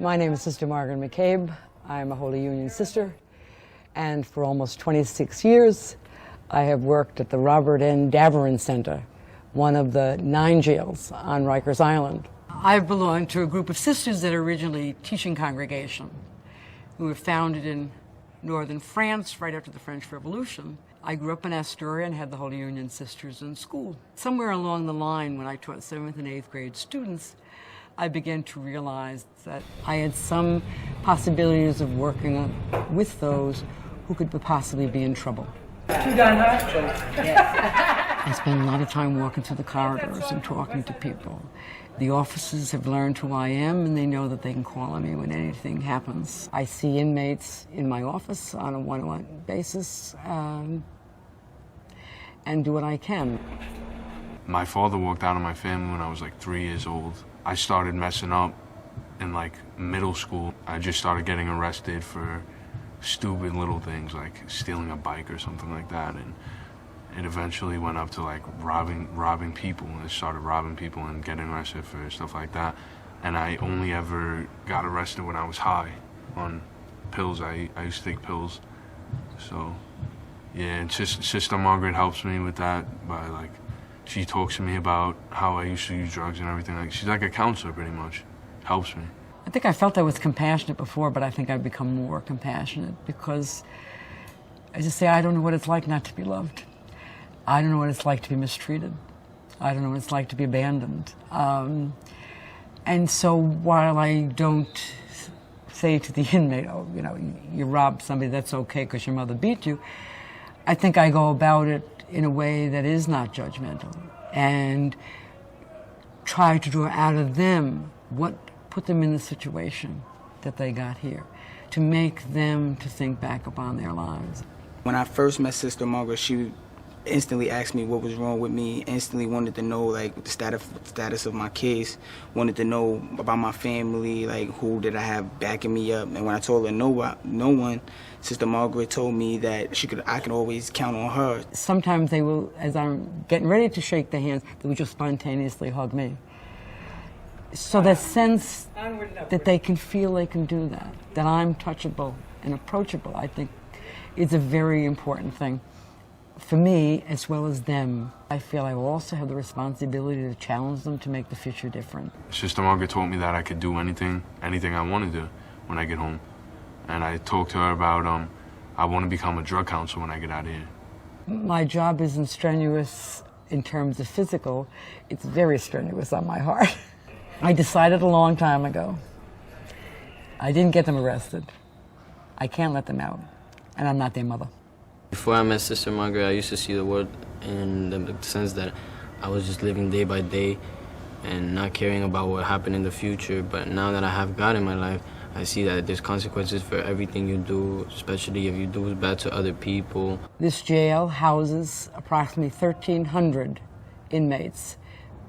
My name is Sister Margaret McCabe. I'm a Holy Union sister, and for almost 26 years, I have worked at the Robert N. Daverin Center, one of the 9 jails on Rikers Island. I belong to a group of sisters that are originally teaching congregation, who were founded in northern France right after the French Revolution. I grew up in Astoria and had the Holy Union sisters in school. Somewhere along the line, when I taught 7th and 8th grade students, I began to realize that I had some possibilities of working with those who could possibly be in trouble. I spend a lot of time walking through the corridors and talking to people. The officers have learned who I am, and they know that they can call on me when anything happens. I see inmates in my office on a one-on-one basis and do what I can. My father walked out of my family when I was like 3 years old. I started messing up in like middle school. I just started getting arrested for stupid little things like stealing a bike or something like that, and it eventually went up to like robbing people, and I started robbing people and getting arrested for stuff like that. And I only ever got arrested when I was high on pills. I used to take pills. So yeah, and Sister Margaret helps me with that by like, she talks to me about how I used to use drugs and everything. Like, she's like a counselor pretty much, helps me. I think I felt I was compassionate before, but I think I've become more compassionate because, as I say, I don't know what it's like not to be loved. I don't know what it's like to be mistreated. I don't know what it's like to be abandoned. And so while I don't say to the inmate, oh, you know, you robbed somebody, that's okay because your mother beat you, I think I go about it in a way that is not judgmental and try to draw out of them what put them in the situation that they got here, to make them to think back upon their lives. When I first met Sister Margaret, she instantly asked me what was wrong with me, instantly wanted to know like the status of my case, wanted to know about my family, like who did I have backing me up. And when I told her no one, Sister Margaret told me that I could always count on her. Sometimes they will, as I'm getting ready to shake their hands, they will just spontaneously hug me. So that sense that they can feel they can do that I'm touchable and approachable, I think is a very important thing for me as well as them. I feel I also have the responsibility to challenge them to make the future different. Sister Margaret told me that I could do anything I want to do when I get home. And I talked to her about I want to become a drug counselor when I get out of here. My job isn't strenuous in terms of physical, it's very strenuous on my heart. I decided a long time ago. I didn't get them arrested. I can't let them out, and I'm not their mother. Before I met Sister Margaret, I used to see the world in the sense that I was just living day by day and not caring about what happened in the future. But now that I have God in my life, I see that there's consequences for everything you do, especially if you do bad to other people. This jail houses approximately 1,300 inmates,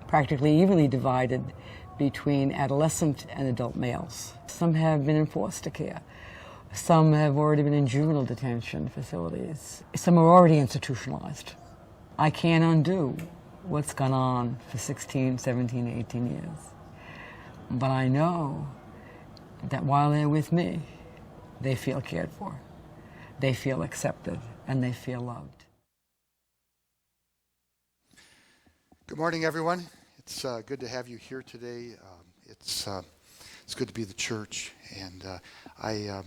practically evenly divided between adolescent and adult males. Some have been in foster care. Some have already been in juvenile detention facilities. Some are already institutionalized. I can't undo what's gone on for 16, 17, 18 years. But I know that while they're with me, they feel cared for, they feel accepted, and they feel loved. Good morning, everyone. It's good to have you here today. It's good to be the church, and I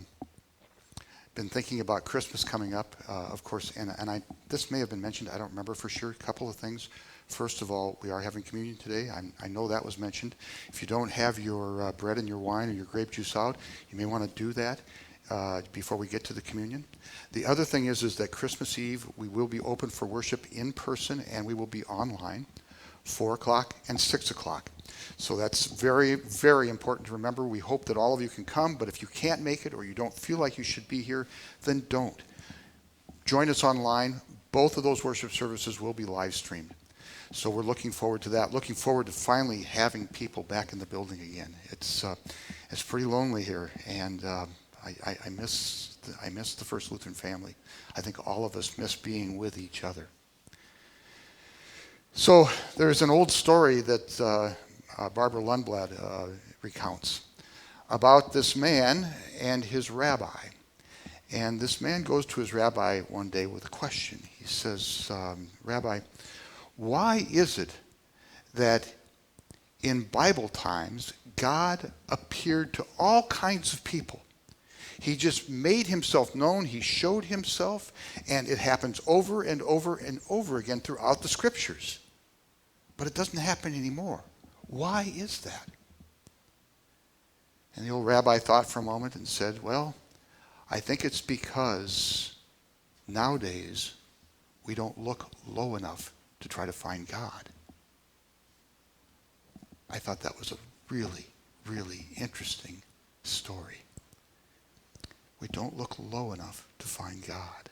been thinking about Christmas coming up, of course, and this may have been mentioned, I don't remember for sure, a couple of things. First of all, we are having communion today. I know that was mentioned. If you don't have your bread and your wine or your grape juice out, you may want to do that before we get to the communion. The other thing is that Christmas Eve, we will be open for worship in person, and we will be online, 4 o'clock and 6 o'clock. So that's very, very important to remember. We hope that all of you can come, but if you can't make it or you don't feel like you should be here, then don't. Join us online. Both of those worship services will be live streamed. So we're looking forward to that. Looking forward to finally having people back in the building again. It's pretty lonely here, and I miss the First Lutheran family. I think all of us miss being with each other. So there's an old story that Barbara Lundblad recounts about this man and his rabbi. And this man goes to his rabbi one day with a question. He says, Rabbi, why is it that in Bible times God appeared to all kinds of people? He just made himself known, he showed himself, and it happens over and over and over again throughout the scriptures. But it doesn't happen anymore. Why is that? And the old rabbi thought for a moment and said, well, I think it's because nowadays we don't look low enough to try to find God. I thought that was a really, really interesting story. We don't look low enough to find God.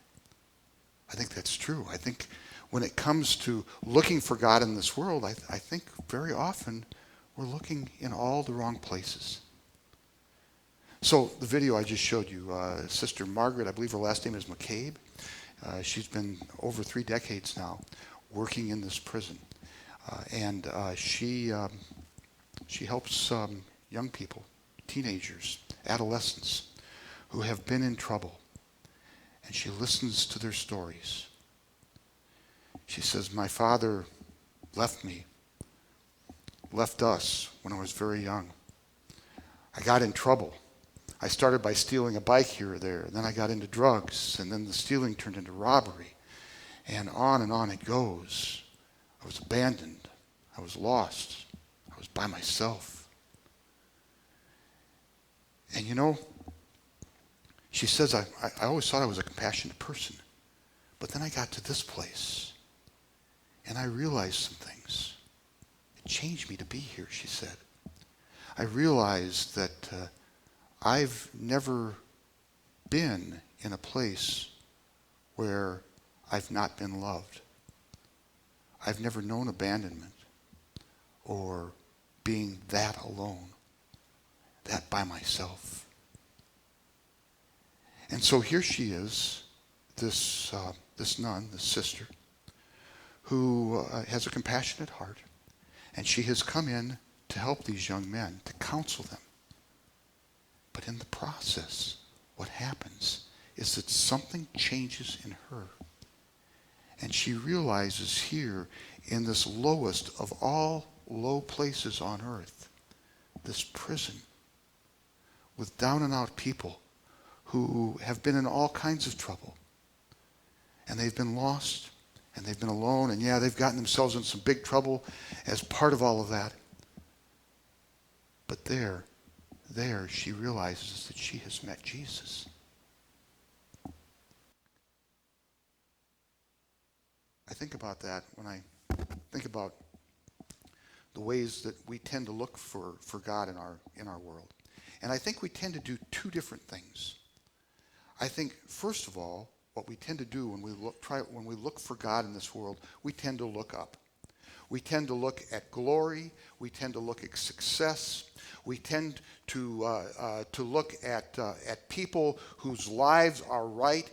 I think that's true. I think when it comes to looking for God in this world, I think very often we're looking in all the wrong places. So the video I just showed you, Sister Margaret, I believe her last name is McCabe. She's been over 3 decades now working in this prison. And she helps young people, teenagers, adolescents who have been in trouble. And she listens to their stories. She says, my father left me, left us when I was very young. I got in trouble. I started by stealing a bike here or there. Then I got into drugs. And then the stealing turned into robbery. And on it goes. I was abandoned. I was lost. I was by myself. And you know, she says, I always thought I was a compassionate person. But then I got to this place. And I realized some things. It changed me to be here, she said. I realized that I've never been in a place where I've not been loved. I've never known abandonment or being that alone, that by myself. And so here she is, this nun, this sister, who has a compassionate heart, and she has come in to help these young men, to counsel them. But in the process, what happens is that something changes in her. And she realizes here, in this lowest of all low places on earth, this prison with down and out people who have been in all kinds of trouble. And they've been lost, and they've been alone, and yeah, they've gotten themselves in some big trouble as part of all of that. But there she realizes that she has met Jesus. I think about that when I think about the ways that we tend to look for God in our world. And I think we tend to do 2 different things. I think, first of all, what we tend to do when we look for God in this world, we tend to look up. We tend to look at glory. We tend to look at success. We tend to look at people whose lives are right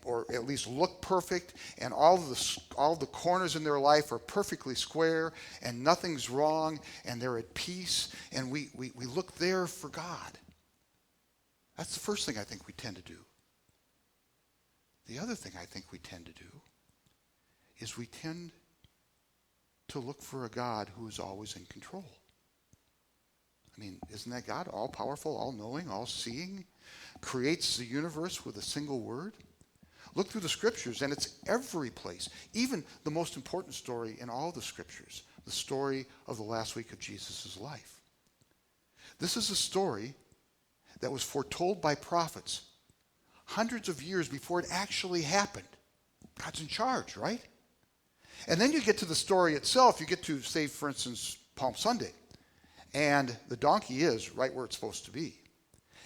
or at least look perfect, and all the corners in their life are perfectly square, and nothing's wrong, and they're at peace, and we look there for God. That's the first thing I think we tend to do. The other thing I think we tend to do is we tend to look for a God who is always in control. I mean, isn't that God all-powerful, all-knowing, all-seeing, creates the universe with a single word? Look through the scriptures, and it's every place. Even the most important story in all the scriptures, the story of the last week of Jesus' life. This is a story that was foretold by prophets hundreds of years before it actually happened. God's in charge, right? And then you get to the story itself. You get to, say, for instance, Palm Sunday. And the donkey is right where it's supposed to be.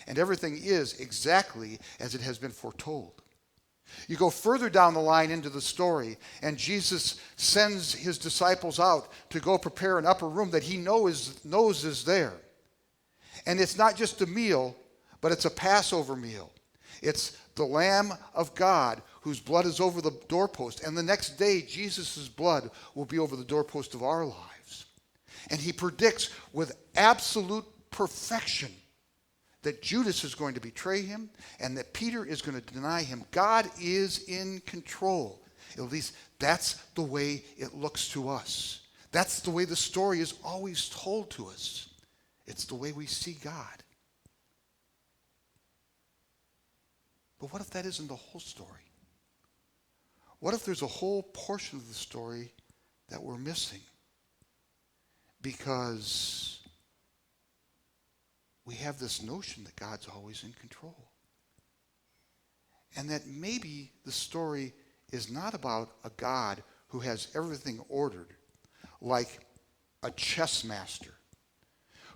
And everything is exactly as it has been foretold. You go further down the line into the story, and Jesus sends his disciples out to go prepare an upper room that he knows is there. And it's not just a meal, but it's a Passover meal. It's the Lamb of God whose blood is over the doorpost. And the next day, Jesus' blood will be over the doorpost of our lives. And he predicts with absolute perfection that Judas is going to betray him and that Peter is going to deny him. God is in control. At least that's the way it looks to us. That's the way the story is always told to us. It's the way we see God. But what if that isn't the whole story? What if there's a whole portion of the story that we're missing? Because we have this notion that God's always in control. And that maybe the story is not about a God who has everything ordered, like a chess master,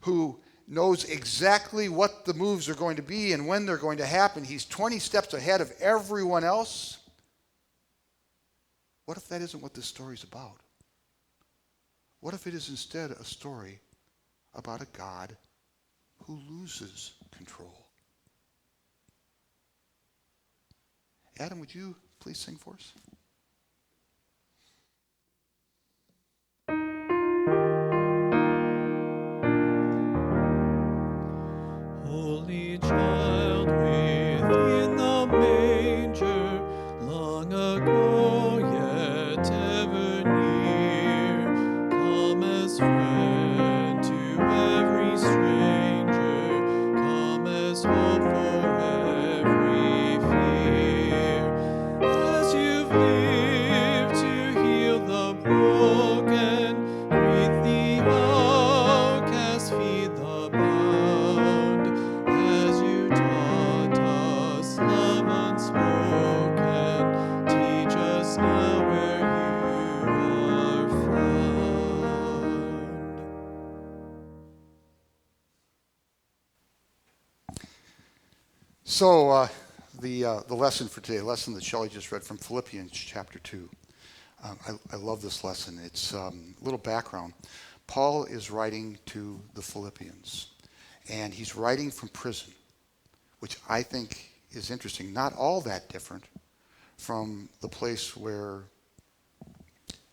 who knows exactly what the moves are going to be and when they're going to happen. He's 20 steps ahead of everyone else. What if that isn't what this story's about? What if it is instead a story about a God who loses control? Adam, would you please sing for us? Holy child within the manger, long ago yet ever near, come as friend to every stranger, come as hope for every fear. As you've lived to heal the broken, greet the outcast, feed the bound. As you taught us love unspoken, teach us now where you are found. So the lesson for today, the lesson that Shelley just read from Philippians chapter 2. I love this lesson. It's a little background. Paul is writing to the Philippians, and he's writing from prison, which I think is interesting. Not all that different from the place where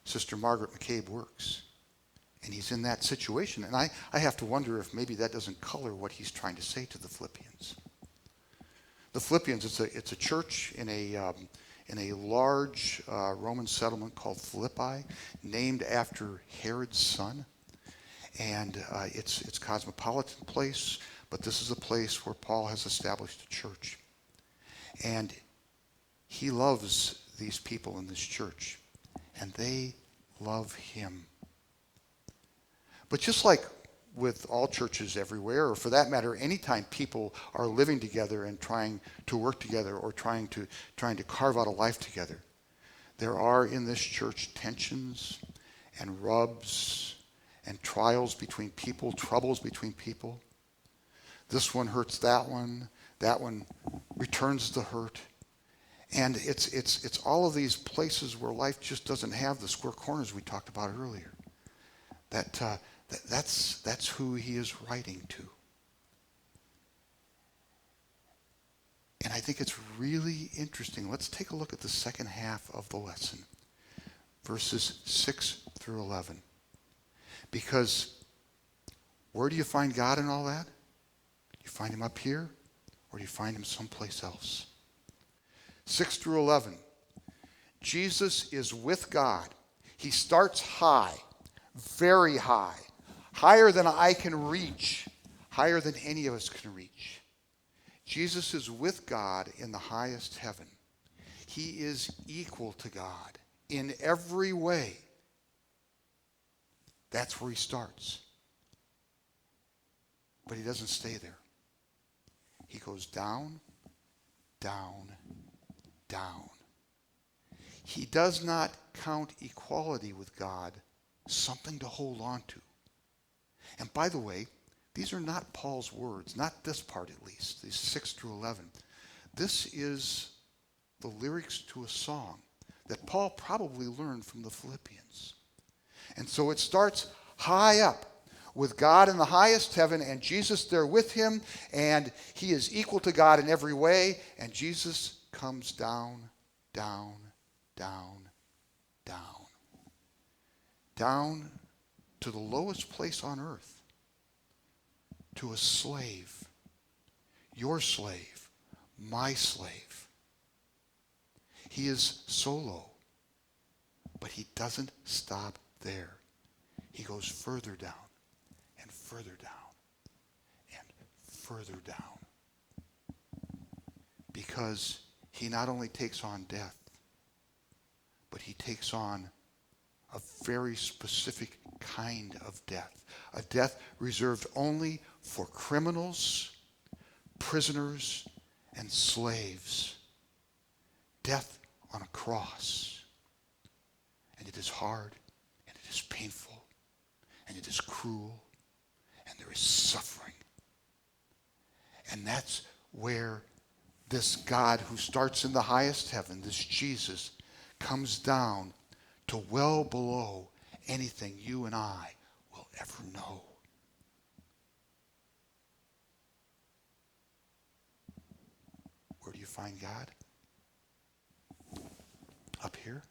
Sister Margaret McCabe works. And he's in that situation. And I have to wonder if maybe that doesn't color what he's trying to say to the Philippians. The Philippians, it's a church in a large Roman settlement called Philippi, named after Herod's son. And it's a cosmopolitan place, but this is a place where Paul has established a church. And he loves these people in this church, and they love him. But just like with all churches everywhere, or for that matter, anytime people are living together and trying to work together or trying to carve out a life together, there are in this church tensions and rubs and trials between people, troubles between people. This one hurts that one returns the hurt. And it's all of these places where life just doesn't have the square corners we talked about earlier. That's who he is writing to. And I think it's really interesting. Let's take a look at the second half of the lesson, verses 6 through 11. Because where do you find God in all that? You find him up here, or do you find him someplace else? 6 through 11. Jesus is with God. He starts high, very high, higher than I can reach, higher than any of us can reach. Jesus is with God in the highest heaven. He is equal to God in every way. That's where he starts. But he doesn't stay there. He goes down, down, down. He does not count equality with God something to hold on to. And by the way, these are not Paul's words, not this part at least, these 6 through 11. This is the lyrics to a song that Paul probably learned from the Philippians. And so it starts high up with God in the highest heaven and Jesus there with him, and he is equal to God in every way, and Jesus comes down, down, down, down. Down to the lowest place on earth, to a slave, your slave, my slave. He is solo, but he doesn't stop there. He goes further down and further down and further down. Because he not only takes on death, but he takes on a very specific kind of death. A death reserved only for criminals, prisoners, and slaves. Death on a cross. And it is hard, and it is painful, and it is cruel, and there is suffering. And that's where this God who starts in the highest heaven, this Jesus, comes down to well below anything you and I will ever know. Where do you find God? Up here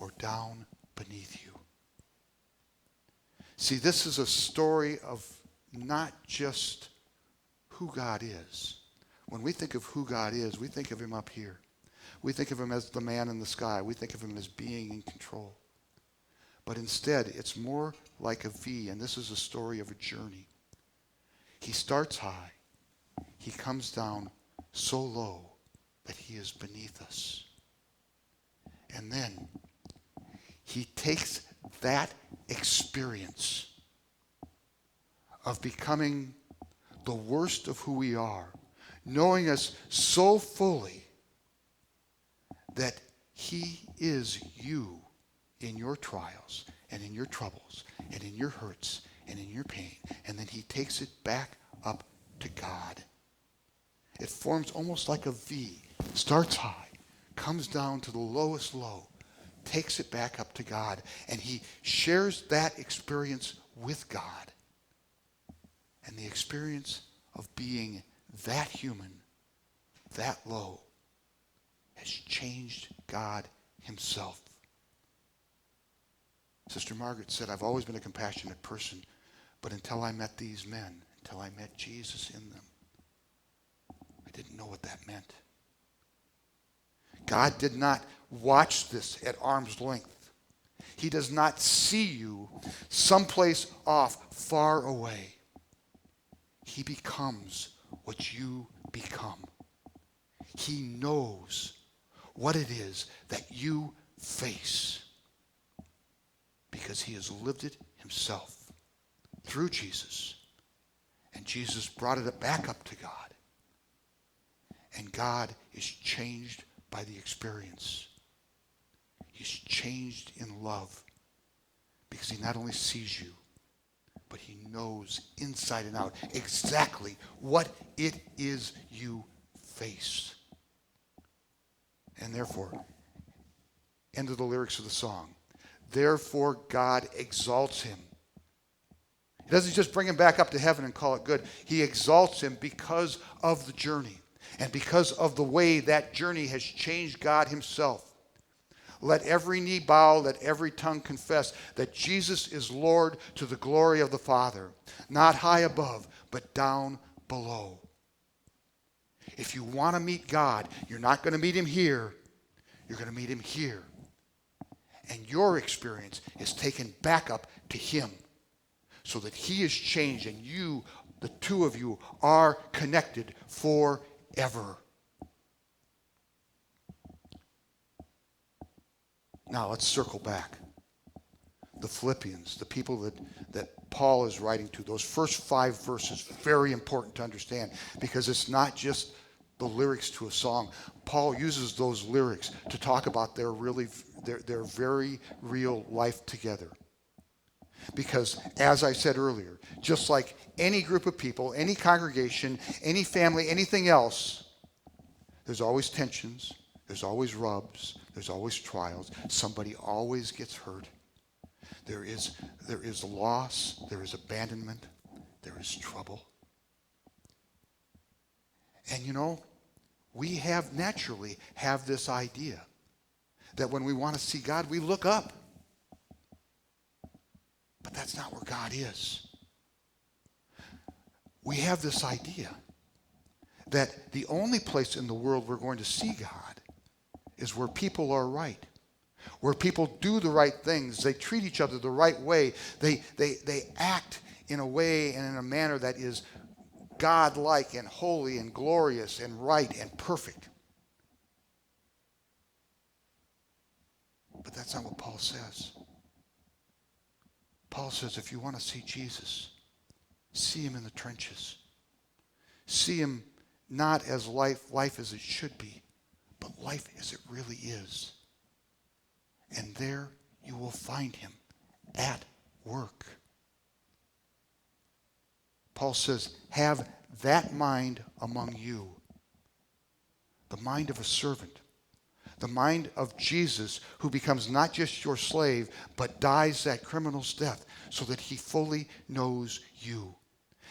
or down beneath you? See, this is a story of not just who God is. When we think of who God is, we think of him up here. We think of him as the man in the sky. We think of him as being in control. But instead, it's more like a V, and this is a story of a journey. He starts high. He comes down so low that he is beneath us. And then he takes that experience of becoming the worst of who we are, knowing us so fully that he is you in your trials and in your troubles and in your hurts and in your pain. And then he takes it back up to God. It forms almost like a V. Starts high, comes down to the lowest low, takes it back up to God, and he shares that experience with God. And the experience of being that human, that low, has changed God himself. Sister Margaret said, I've always been a compassionate person, but until I met these men, until I met Jesus in them, I didn't know what that meant. God did not watch this at arm's length. He does not see you someplace off, far away. He becomes what you become. He knows what it is that you face because he has lived it himself through Jesus. And Jesus brought it back up to God. And God is changed by the experience. He's changed in love because he not only sees you, but he knows inside and out exactly what it is you face. And therefore, end of the lyrics of the song, therefore God exalts him. He doesn't just bring him back up to heaven and call it good. He exalts him because of the journey and because of the way that journey has changed God himself. Let every knee bow, let every tongue confess that Jesus is Lord to the glory of the Father, not high above, but down below. If you want to meet God, you're not going to meet him here. You're going to meet him here. And your experience is taken back up to him so that he is changed and you, the two of you, are connected forever. Now let's circle back. The Philippians, the people that Paul is writing to, those first 5 verses, very important to understand because it's not just the lyrics to a song. Paul uses those lyrics to talk about their very real life together. Because as I said earlier, just like any group of people, any congregation, any family, anything else, there's always tensions, there's always rubs, there's always trials. Somebody always gets hurt. There is loss, there is abandonment, there is trouble. And you know, we naturally have this idea that when we want to see God, we look up. But that's not where God is. We have this idea that the only place in the world we're going to see God is where people are right, where people do the right things, they treat each other the right way, they act in a way and in a manner that is God-like and holy and glorious and right and perfect. But that's not what Paul says. Paul says if you want to see Jesus, see him in the trenches. See him not as life as it should be, but life as it really is. And there you will find him at work. Paul says, have that mind among you, the mind of a servant, the mind of Jesus, who becomes not just your slave, but dies that criminal's death so that he fully knows you.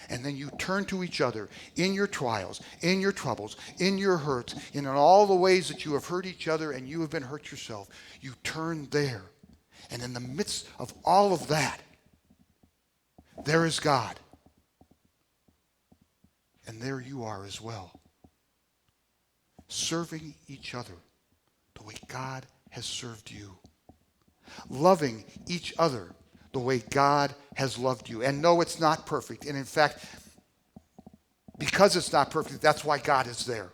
And then you turn to each other in your trials, in your troubles, in your hurts, in all the ways that you have hurt each other and you have been hurt yourself. You turn there. And in the midst of all of that, there is God. And there you are as well. Serving each other the way God has served you. Loving each other the way God has loved you. And no, it's not perfect. And in fact, because it's not perfect, that's why God is there.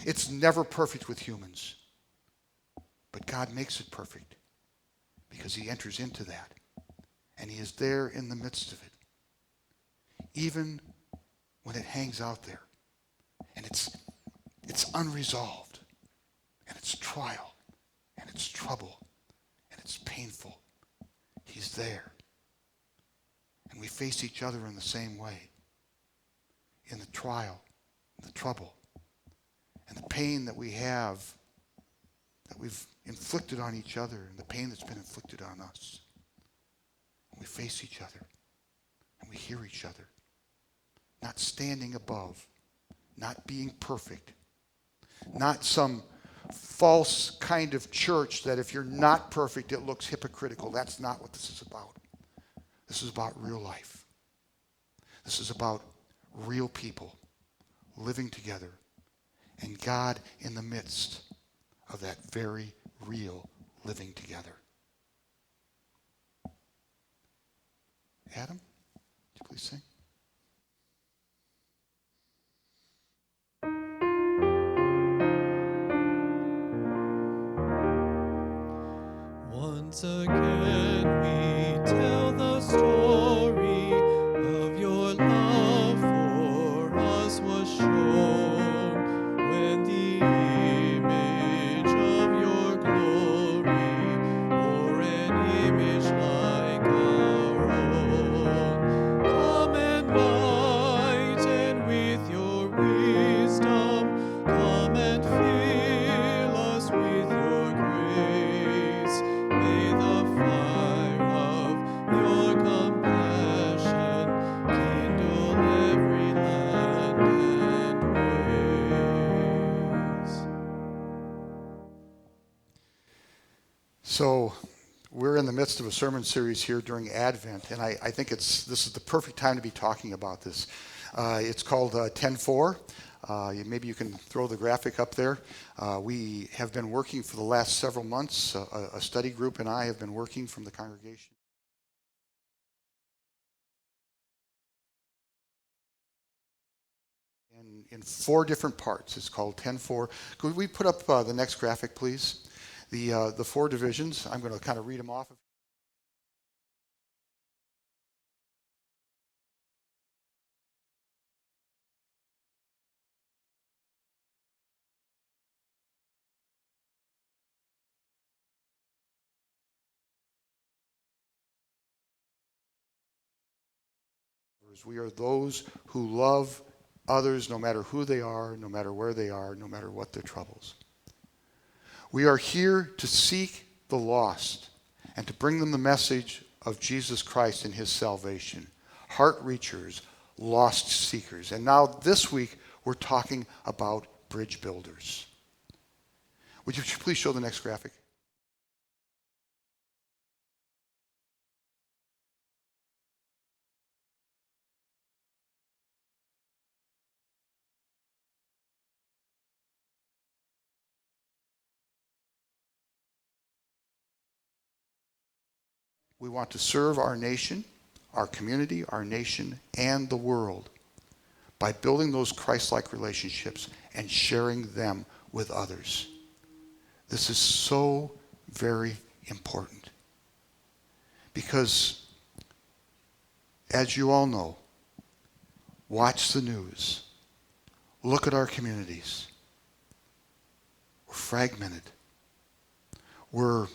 It's never perfect with humans. But God makes it perfect because he enters into that. And he is there in the midst of it. Even when it hangs out there. And it's unresolved. And it's trial. And it's trouble. And it's painful. He's there. And we face each other in the same way. In the trial, the trouble, and the pain that we have, that we've inflicted on each other, and the pain that's been inflicted on us. And we face each other, and we hear each other. Not standing above, not being perfect, not some false kind of church that if you're not perfect, it looks hypocritical. That's not what this is about. This is about real life. This is about real people living together and God in the midst of that very real living together. Adam, would you please sing? Once again we tell the story of your love for us was shown when the image of your glory or an image like our own. Come and lighten with your wisdom, come and fill us with your grace. May the fire of your compassion kindle every land and ways. So we're in the midst of a sermon series here during Advent, and I think this is the perfect time to be talking about this. It's called 10-4. Maybe you can throw the graphic up there. We have been working for the last several months. A study group and I have been working from the congregation. In 4 different parts. It's called 10-4. Could we put up the next graphic, please? The 4 divisions. I'm going to kind of read them off. We are those who love others no matter who they are, no matter where they are, no matter what their troubles. We are here to seek the lost and to bring them the message of Jesus Christ and his salvation. Heart reachers, lost seekers. And now this week we're talking about bridge builders. Would you please show the next graphic? We want to serve our nation, our community, our nation, and the world by building those Christ-like relationships and sharing them with others. This is so very important because, as you all know, watch the news, look at our communities. We're fragmented. We're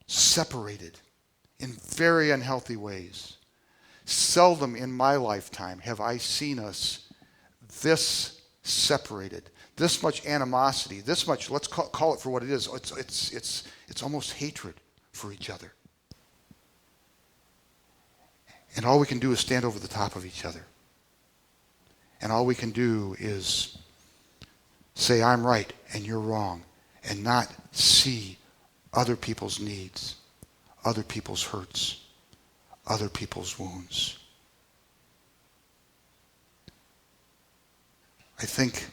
separated in very unhealthy ways. Seldom in my lifetime have I seen us this separated, this much animosity, this much, let's call it for what it is. It's almost hatred for each other. And all we can do is stand over the top of each other. And all we can do is say, I'm right and you're wrong, and not see other people's needs, other people's hurts, other people's wounds. I think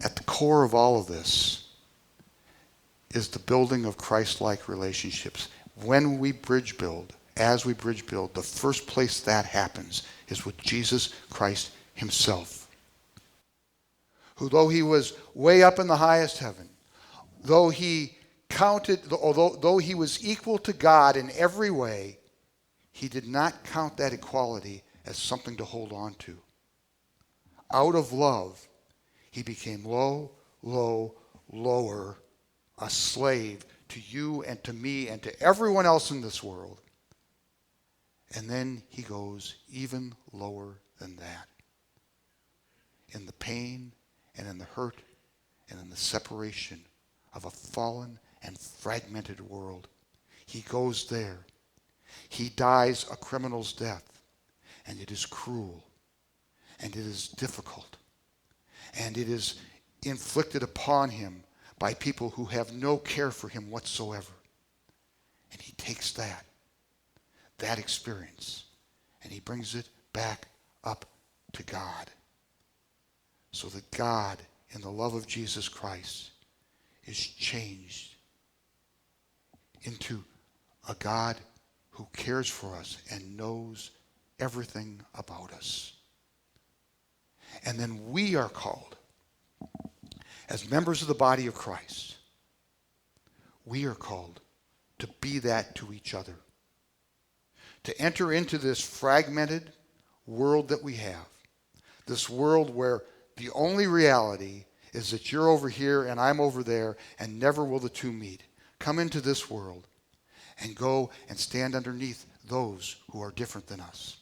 at the core of all of this is the building of Christ-like relationships. When we bridge build, as we bridge build, the first place that happens is with Jesus Christ himself, who, though he was way up in the highest heaven, though he was equal to God in every way, he did not count that equality as something to hold on to. Out of love, he became lower, a slave to you and to me and to everyone else in this world. And then he goes even lower than that. In the pain and in the hurt and in the separation of a fallen and fragmented world, he goes there. He dies a criminal's death, and it is cruel, and it is difficult, and it is inflicted upon him by people who have no care for him whatsoever. And he takes that experience, and he brings it back up to God, so that God, in the love of Jesus Christ, is changed into a God who cares for us and knows everything about us. And then we are called, as members of the body of Christ, we are called to be that to each other. To enter into this fragmented world that we have, this world where the only reality is that you're over here and I'm over there, and never will the two meet. Come into this world and go and stand underneath those who are different than us.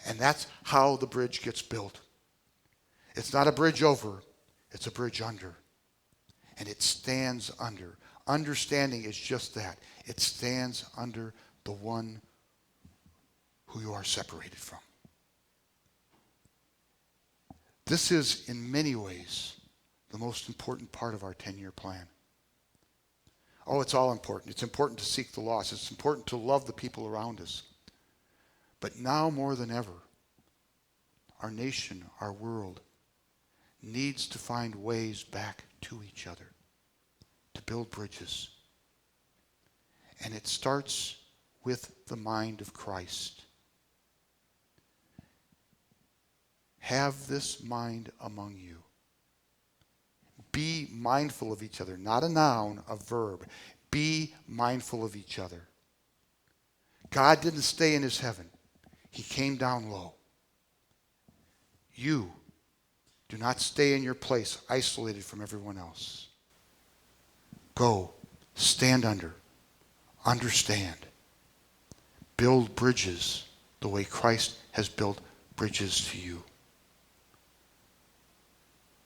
And that's how the bridge gets built. It's not a bridge over, it's a bridge under. And it stands under. Understanding is just that. It stands under the one who you are separated from. This is, in many ways, the most important part of our 10-year plan. Oh, it's all important. It's important to seek the lost. It's important to love the people around us. But now more than ever, our nation, our world, needs to find ways back to each other, to build bridges. And it starts with the mind of Christ. Have this mind among you. Be mindful of each other. Not a noun, a verb. Be mindful of each other. God didn't stay in his heaven. He came down low. You do not stay in your place, isolated from everyone else. Go, stand under, understand. Build bridges the way Christ has built bridges to you.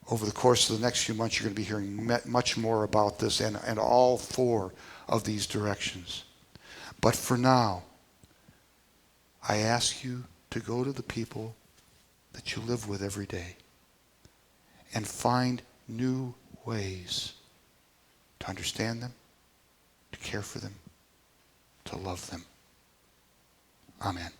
Over the course of the next few months, you're going to be hearing much more about this and all four of these directions. But for now, I ask you to go to the people that you live with every day and find new ways to understand them, to care for them, to love them. Amen.